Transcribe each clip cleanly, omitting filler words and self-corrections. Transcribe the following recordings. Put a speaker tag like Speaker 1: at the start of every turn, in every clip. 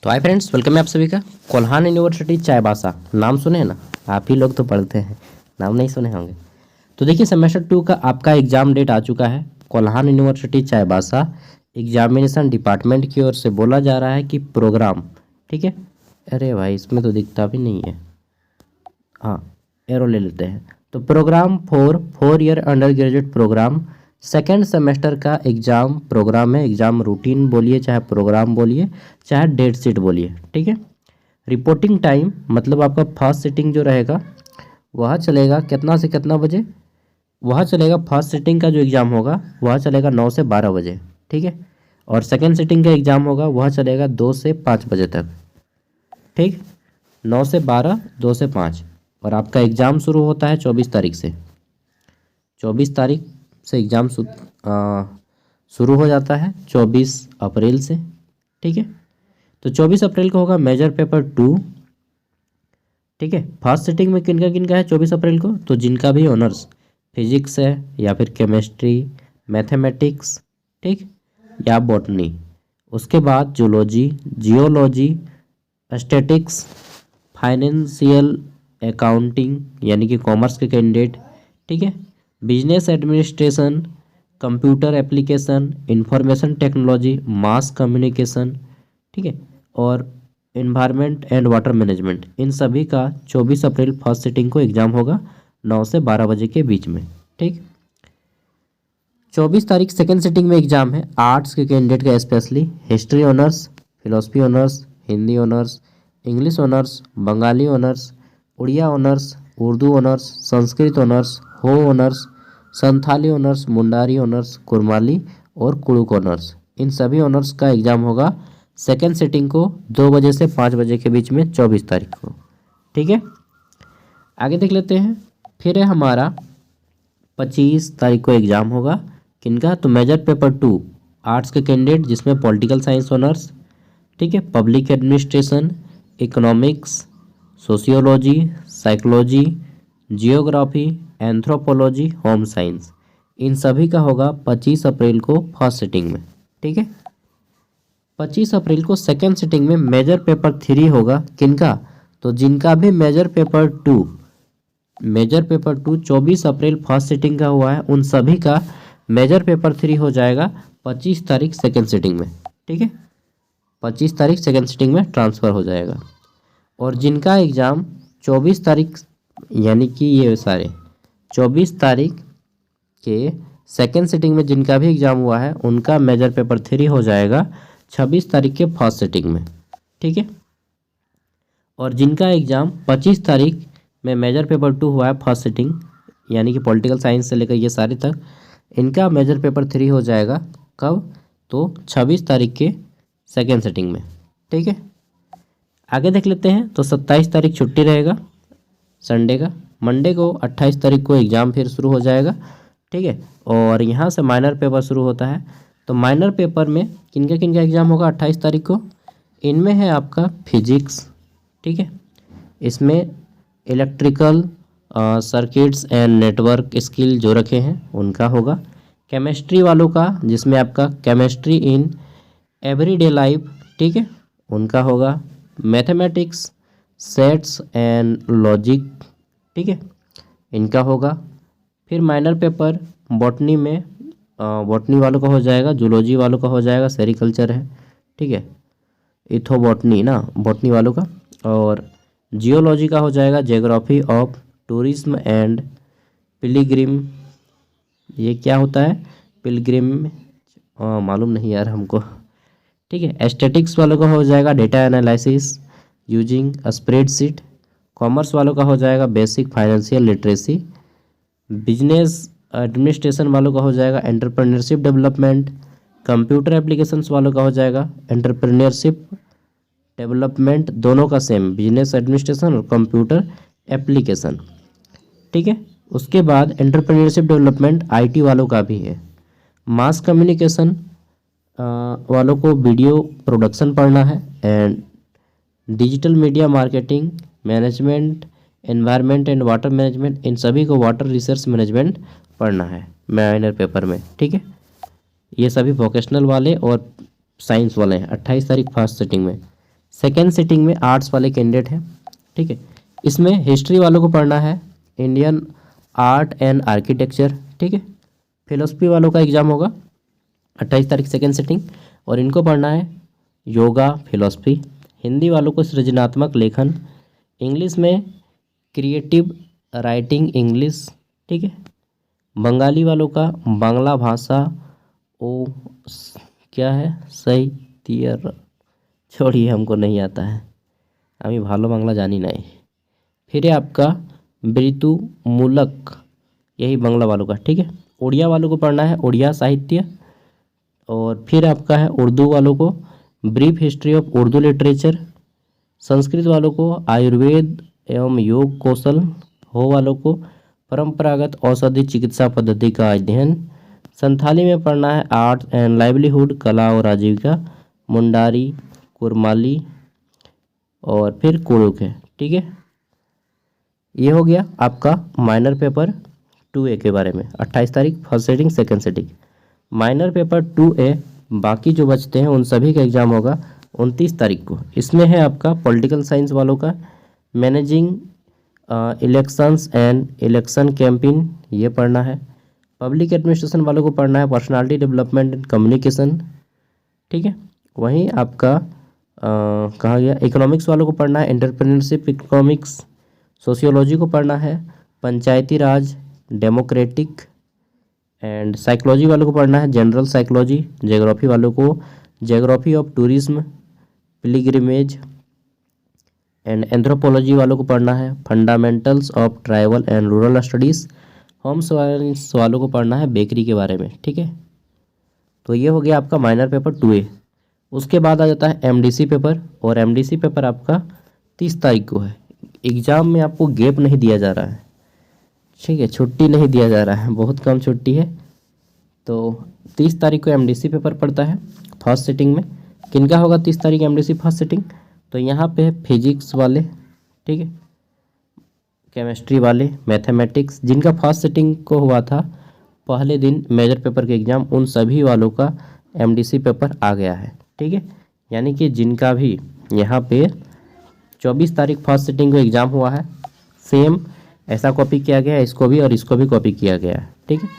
Speaker 1: तो hi friends, welcome है आप सभी का। कोल्हान यूनिवर्सिटी चाईबासा, नाम सुने हैं ना? आप ही लोग तो पढ़ते हैं, नाम नहीं सुने होंगे। तो देखिए, सेमेस्टर 2 का आपका एग्ज़ाम डेट आ चुका है। Kolhan university Chaibasa examination department की ओर से बोला जा रहा है कि प्रोग्राम, ठीक है। अरे भाई, इसमें तो दिखता भी नहीं है। हाँ, एरो ले लेते हैं। तो program for 4 year under graduate program second semester का एग्ज़ाम प्रोग्राम है। एग्ज़ाम रूटीन बोलिए, चाहे प्रोग्राम बोलिए, चाहे डेट शीट बोलिए, ठीक है। रिपोर्टिंग टाइम मतलब आपका फर्स्ट सिटिंग जो रहेगा वह चलेगा कितना से कितना बजे? वह चलेगा, फर्स्ट सिटिंग का जो एग्ज़ाम होगा वह चलेगा 9 से 12 बजे, ठीक है। और सेकेंड सिटिंग का एग्ज़ाम होगा वह चलेगा 2 से 5 बजे तक, ठीक। 9 से 12, 2 से 5। और आपका एग्ज़ाम शुरू होता है 24 तारीख से। 24 तारीख से एग्ज़ाम शुरू हो जाता है 24 अप्रैल से, ठीक है। तो 24 अप्रैल को होगा मेजर पेपर 2, ठीक है। फर्स्ट सिटिंग में किनका है 24 अप्रैल को? तो जिनका भी ऑनर्स फिजिक्स है या फिर केमिस्ट्री, मैथमेटिक्स, ठीक, या बॉटनी। उसके बाद zoology, geology, statics, financial accounting यानी कि कॉमर्स के कैंडिडेट, ठीक है। Business administration, computer application, information technology, mass communication, ठीक है, और एनवायरनमेंट एंड वाटर मैनेजमेंट, इन सभी का 24 अप्रैल फर्स्ट सिटिंग को एग्ज़ाम होगा 9 से 12 बजे के बीच में, ठीक। 24 तारीख सेकेंड सिटिंग में एग्ज़ाम है आर्ट्स के कैंडिडेट का, specially history honours, philosophy honours, Hindi honours, English honours, Bengali honours, Odia honours, Urdu honours, Sanskrit honours, Ho honours, Santhali honours, Mundari honours, Kurmali और कुड़ुक ऑनर्स, इन सभी ऑनर्स का एग्ज़ाम होगा सेकेंड सिटिंग को 2 बजे से 5 बजे के बीच में 24 तारीख को, ठीक है। आगे देख लेते हैं। फिर है हमारा 25 तारीख को एग्ज़ाम होगा किनका? तो मेजर पेपर 2 आर्ट्स के कैंडिडेट, जिसमें पॉलिटिकल साइंस ऑनर्स, ठीक है, public administration, economics, sociology, psychology, geography, anthropology, home science, इन सभी का होगा 25 अप्रैल को फर्स्ट सिटिंग में, ठीक है। 25 अप्रैल को सेकेंड सिटिंग में मेजर पेपर 3 होगा किनका? तो जिनका भी major paper 2 24 April first sitting का हुआ है, उन सभी का मेजर पेपर 3 हो जाएगा 25 तारीख सेकेंड सिटिंग में, ठीक है। 25 तारीख सेकेंड सिटिंग में ट्रांसफ़र हो जाएगा। और जिनका एग्ज़ाम 24 तारीख, यानी कि ये सारे 24 तारीख के सेकेंड सिटिंग में जिनका भी एग्ज़ाम हुआ है, उनका मेजर पेपर 3 हो जाएगा 26 तारीख के फर्स्ट सिटिंग में, ठीक है। और जिनका एग्ज़ाम 25 तारीख में मेजर पेपर 2 हुआ है फर्स्ट सिटिंग, यानी कि पॉलिटिकल साइंस से लेकर ये सारे तक, इनका मेजर पेपर 3 हो जाएगा कब? तो 26 तारीख के सेकेंड सिटिंग में, ठीक है। आगे देख लेते हैं। तो 27 तारीख छुट्टी रहेगा संडे का। मंडे को 28 तारीख को एग्ज़ाम फिर शुरू हो जाएगा, ठीक है। और यहाँ से माइनर पेपर शुरू होता है। तो माइनर पेपर में किनका एग्ज़ाम होगा 28 तारीख को? इनमें है आपका फिजिक्स, ठीक है, इसमें electrical circuits and network skill जो रखे हैं उनका होगा। केमिस्ट्री वालों का, जिसमें आपका केमिस्ट्री इन एवरीडे लाइफ, ठीक है, उनका होगा। मैथमेटिक्स, सेट्स एंड लॉजिक, ठीक है, इनका होगा। फिर माइनर पेपर बॉटनी में बॉटनी वालों का हो जाएगा, जूलॉजी वालों का हो जाएगा, सेरिकल्चर है, ठीक है, इथोबॉटनी ना बॉटनी वालों का। और जियोलॉजी का हो जाएगा geography of tourism and Pilgrim. ये क्या होता है पिलग्रिम? मालूम नहीं यार हमको, ठीक है। एस्थेटिक्स वालों का हो जाएगा data analysis using spreadsheet. Commerce वालों का हो जाएगा basic financial literacy. Business administration वालों का हो जाएगा एंटरप्रेन्योरशिप डेवलपमेंट। कंप्यूटर एप्लीकेशंस वालों का हो जाएगा एंटरप्रेन्योरशिप डेवलपमेंट, दोनों का सेम, बिजनेस एडमिनिस्ट्रेशन और कंप्यूटर एप्लीकेशन, ठीक है। उसके बाद एंटरप्रेन्योरशिप डेवलपमेंट आईटी वालों का भी है। मास कम्युनिकेशन वालों को वीडियो प्रोडक्शन पढ़ना है, and digital media marketing management, environment and water management, इन सभी को वाटर रिसोर्स मैनेजमेंट पढ़ना है माइनर पेपर में, ठीक है। ये सभी वोकेशनल वाले और साइंस वाले हैं 28 तारीख फर्स्ट सिटिंग में। सेकेंड सिटिंग में आर्ट्स वाले कैंडिडेट हैं, ठीक है। इसमें हिस्ट्री वालों को पढ़ना है इंडियन आर्ट एंड आर्किटेक्चर, ठीक है। फिलोसफी वालों का एग्जाम होगा 28 तारीख सेकेंड सिटिंग, और इनको पढ़ना है योगा फिलोसफी। हिंदी वालों को सृजनात्मक लेखन, इंग्लिश में क्रिएटिव राइटिंग इंग्लिश, ठीक है। बंगाली वालों का बांग्ला भाषा क्या है सही तियर, छोड़िए हमको नहीं आता है, अभी भालो बांग्ला जानी नहीं। फिर है आपका मृत्यु मूलक, यही बांग्ला वालों का, ठीक है। उड़िया वालों को पढ़ना है उड़िया साहित्य, और फिर आपका है उर्दू वालों को brief history of Urdu literature. Sanskrit वालों को आयुर्वेद एवं योग कौशल। हो वालों को परंपरागत औषधि चिकित्सा पद्धति का अध्ययन। संथाली में पढ़ना है आर्ट एंड लाइवलीहुड, कला और आजीविका, मुंडारी, कुरमाली और फिर कुड़ुक है, ठीक है। ये हो गया आपका माइनर पेपर 2A के बारे में। 28 तारीख first setting second setting. Minor paper 2A बाकी जो बचते हैं उन सभी का एग्जाम होगा 29 तारीख को। इसमें है आपका पॉलिटिकल साइंस वालों का managing elections and election campaign, ये पढ़ना है। पब्लिक एडमिनिस्ट्रेशन वालों को पढ़ना है पर्सनालिटी डेवलपमेंट एंड कम्युनिकेशन, ठीक है। वहीं आपका कहा गया इकोनॉमिक्स वालों को पढ़ना है एंटरप्रेन्योरशिप इकोनॉमिक्स। सोशियोलॉजी को पढ़ना है पंचायती राज डेमोक्रेटिक, एंड साइकोलॉजी वालों को पढ़ना है जनरल साइकोलॉजी। ज्योग्राफी वालों को geography of tourism, pilgrimage, and anthropology वालों को पढ़ना है fundamentals of tribal and rural studies. Home science वालों को पढ़ना है बेकरी के बारे में, ठीक है। तो ये हो गया आपका माइनर पेपर 2A। उसके बाद आ जाता है MDC पेपर, और MDC पेपर आपका 30 तारीख को है। एग्ज़ाम में आपको गैप नहीं दिया जा रहा है, ठीक है, छुट्टी नहीं दिया जा रहा है, बहुत कम छुट्टी है। तो 30 तारीख को MDC पेपर पड़ता है फर्स्ट सिटिंग में। किनका होगा 30 तारीख MDC फर्स्ट सिटिंग? तो यहाँ पे है फिजिक्स वाले, ठीक है, केमिस्ट्री वाले, मैथमेटिक्स, जिनका फर्स्ट सिटिंग को हुआ था पहले दिन मेजर पेपर के एग्ज़ाम, उन सभी वालों का MDC पेपर आ गया है, ठीक है। यानी कि जिनका भी यहाँ पे 24 तारीख फर्स्ट सिटिंग को एग्ज़ाम हुआ है, सेम ऐसा कॉपी किया गया है, इसको भी और इसको भी कॉपी किया गया है, ठीक है।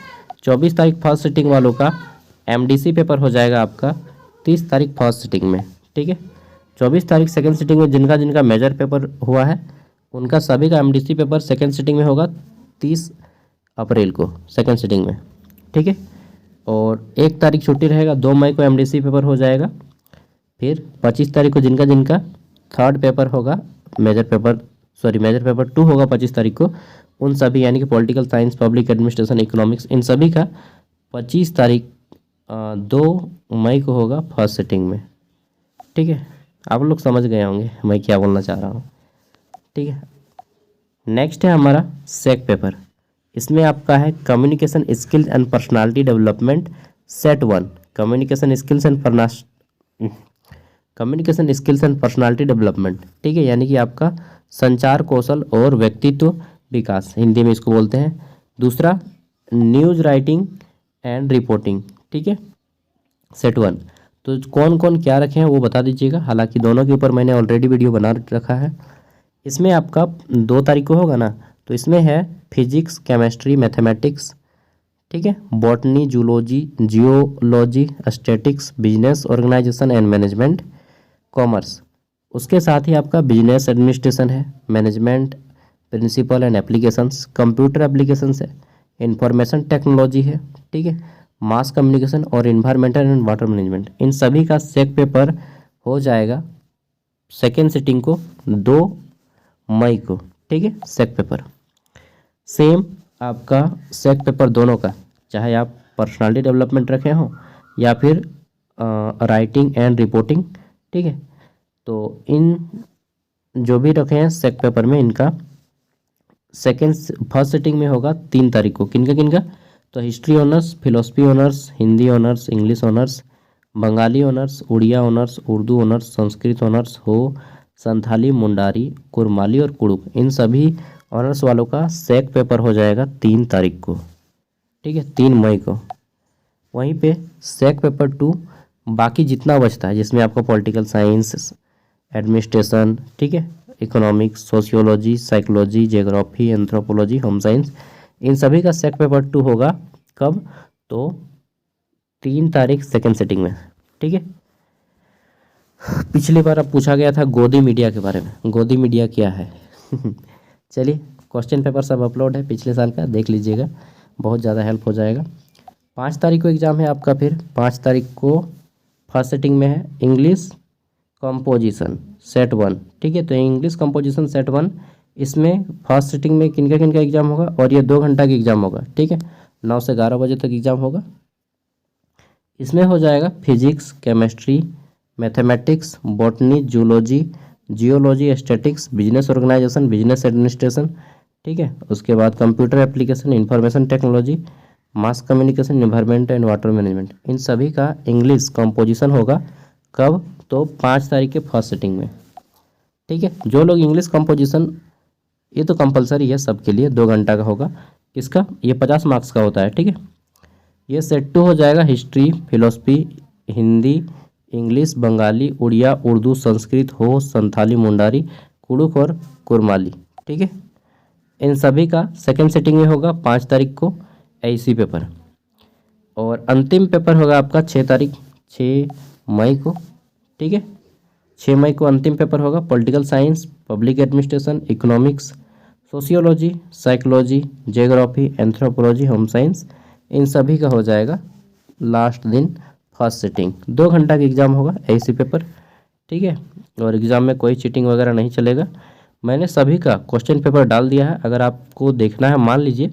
Speaker 1: 24 तारीख फर्स्ट सिटिंग वालों का MDC पेपर हो जाएगा आपका 30 तारीख फर्स्ट सिटिंग में, ठीक है। 24 तारीख सेकेंड सिटिंग में जिनका जिनका मेजर पेपर हुआ है उनका सभी का MDC पेपर सेकेंड सिटिंग में होगा 30 अप्रैल को सेकेंड सिटिंग में, ठीक है। और 1 तारीख छुट्टी रहेगा, 2 मई को MDC पेपर हो जाएगा। फिर 25 तारीख को जिनका जिनका थर्ड पेपर होगा मेजर पेपर 2 होगा 25 तारीख को, उन सभी यानी कि political science, public administration, economics, इन सभी का 25 तारीख 2 मई को होगा फर्स्ट सिटिंग में, ठीक है। आप लोग समझ गए होंगे मैं क्या बोलना चाह रहा हूँ, ठीक है। नेक्स्ट है हमारा सेक पेपर। इसमें आपका है communication skills and personality development set 1, communication skills and personality development, ठीक है। यानी कि आपका संचार कौशल और व्यक्तित्व विकास, हिंदी में इसको बोलते हैं। दूसरा न्यूज़ राइटिंग एंड रिपोर्टिंग, ठीक है, सेट 1। तो कौन कौन क्या रखे हैं वो बता दीजिएगा, हालांकि दोनों के ऊपर मैंने ऑलरेडी वीडियो बना रखा है। इसमें आपका 2 तारीख को होगा ना, तो इसमें है फिजिक्स, केमिस्ट्री, मैथमेटिक्स, ठीक है, botany, zoology, geology, statics, business organization and management, commerce. उसके साथ ही आपका बिजनेस एडमिनिस्ट्रेशन है, management principle and applications, computer applications है, इंफॉर्मेशन टेक्नोलॉजी है, ठीक है, मास कम्युनिकेशन और इन्वायरमेंटल एंड वाटर मैनेजमेंट। इन सभी का सेक पेपर हो जाएगा सेकेंड सिटिंग को 2 मई को, ठीक है। सेक पेपर सेम आपका सेक पेपर दोनों का, चाहे आप पर्सनालिटी डेवलपमेंट रखे हों या फिर राइटिंग एंड रिपोर्टिंग, ठीक है। तो इन जो भी रखे हैं सेक पेपर में, इनका फर्स्ट सिटिंग में होगा 3 तारीख को। किनका किनका? तो history honours, philosophy honours, Hindi honours, English honours, Bengali honours, Odia honours, Urdu honours, Sanskrit honours, Ho, Santhali, Mundari, Kurmali और कुड़ुक, इन सभी ऑनर्स वालों का सेक पेपर हो जाएगा 3 तारीख को, ठीक है, 3 मई को। वहीं पे सेक पेपर 2 बाकी जितना बचता है, जिसमें आपका पॉलिटिकल साइंस, एडमिनिस्ट्रेशन, ठीक है, economics, sociology, psychology, geography, anthropology, home science, इन सभी का सेक पेपर 2 होगा कब? तो 3 तारीख सेकेंड सिटिंग में, ठीक है। पिछली बार अब पूछा गया था गोदी मीडिया के बारे में, गोदी मीडिया क्या है? चलिए, क्वेश्चन पेपर सब अपलोड है पिछले साल का, देख लीजिएगा, बहुत ज़्यादा हेल्प हो जाएगा। 5 तारीख को एग्ज़ाम है आपका, फिर 5 तारीख को फर्स्ट सेटिंग में है इंग्लिश कंपोजिशन सेट 1, ठीक है। तो इंग्लिश कंपोजिशन सेट 1, इसमें फर्स्ट सिटिंग में किनका किनका एग्जाम होगा, और ये 2 घंटा का एग्जाम होगा, ठीक है, 9 से 11 बजे तक एग्जाम होगा। इसमें हो जाएगा physics, chemistry, mathematics, botany, zoology, geology, statics, business organisation, business administration, ठीक है। उसके बाद computer application, information technology, mass communication, environment and water management, इन सभी का इंग्लिश कंपोजिशन होगा कब? तो 5 तारीख के फर्स्ट सिटिंग में, ठीक है। जो लोग इंग्लिश कंपोजिशन, ये तो कंपलसरी है सबके लिए, 2 घंटा का होगा। किसका? ये 50 मार्क्स का होता है, ठीक है। ये सेट 2 हो जाएगा history, philosophy, Hindi, English, Bengali, Odia, Urdu, Sanskrit, Ho, Santhali, Mundari, Kurukh और कुरमाली, ठीक है। इन सभी का सेकेंड सिटिंग में होगा 5 तारीख को एसी पेपर, और अंतिम पेपर होगा आपका 6 तारीख 6 मई को, ठीक है। 6 मई को अंतिम पेपर होगा political science, public administration, economics, sociology, psychology, geography, anthropology, home science, इन सभी का हो जाएगा लास्ट दिन फर्स्ट सिटिंग। 2 घंटा का एग्ज़ाम होगा एसी पेपर, ठीक है। और एग्ज़ाम में कोई चीटिंग वगैरह नहीं चलेगा। मैंने सभी का क्वेश्चन पेपर डाल दिया है। अगर आपको देखना है, मान लीजिए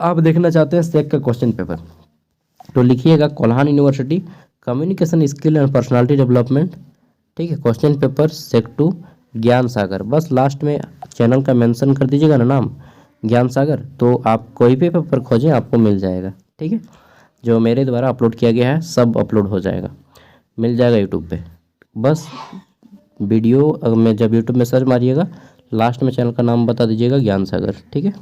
Speaker 1: आप देखना चाहते हैं सेक का क्वेश्चन पेपर, तो लिखिएगा Kolhan university communication skill and personality development, ठीक है, क्वेश्चन पेपर सेक 2 ज्ञान सागर। बस लास्ट में चैनल का मेंशन कर दीजिएगा ना, नाम ज्ञान सागर, तो आप कोई भी पेपर खोजें आपको मिल जाएगा, ठीक है। जो मेरे द्वारा अपलोड किया गया है सब अपलोड हो जाएगा, मिल जाएगा यूट्यूब पे। बस वीडियो में जब यूट्यूब में सर्च मारिएगा, लास्ट में चैनल का नाम बता दीजिएगा ज्ञान सागर, ठीक है।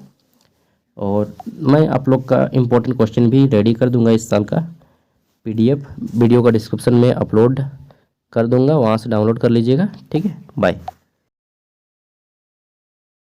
Speaker 1: और मैं आप लोग का इम्पोर्टेंट क्वेश्चन भी रेडी कर दूंगा इस साल का, PDF वीडियो का डिस्क्रिप्शन में अपलोड कर दूंगा, वहाँ से डाउनलोड कर लीजिएगा, ठीक है। बाय।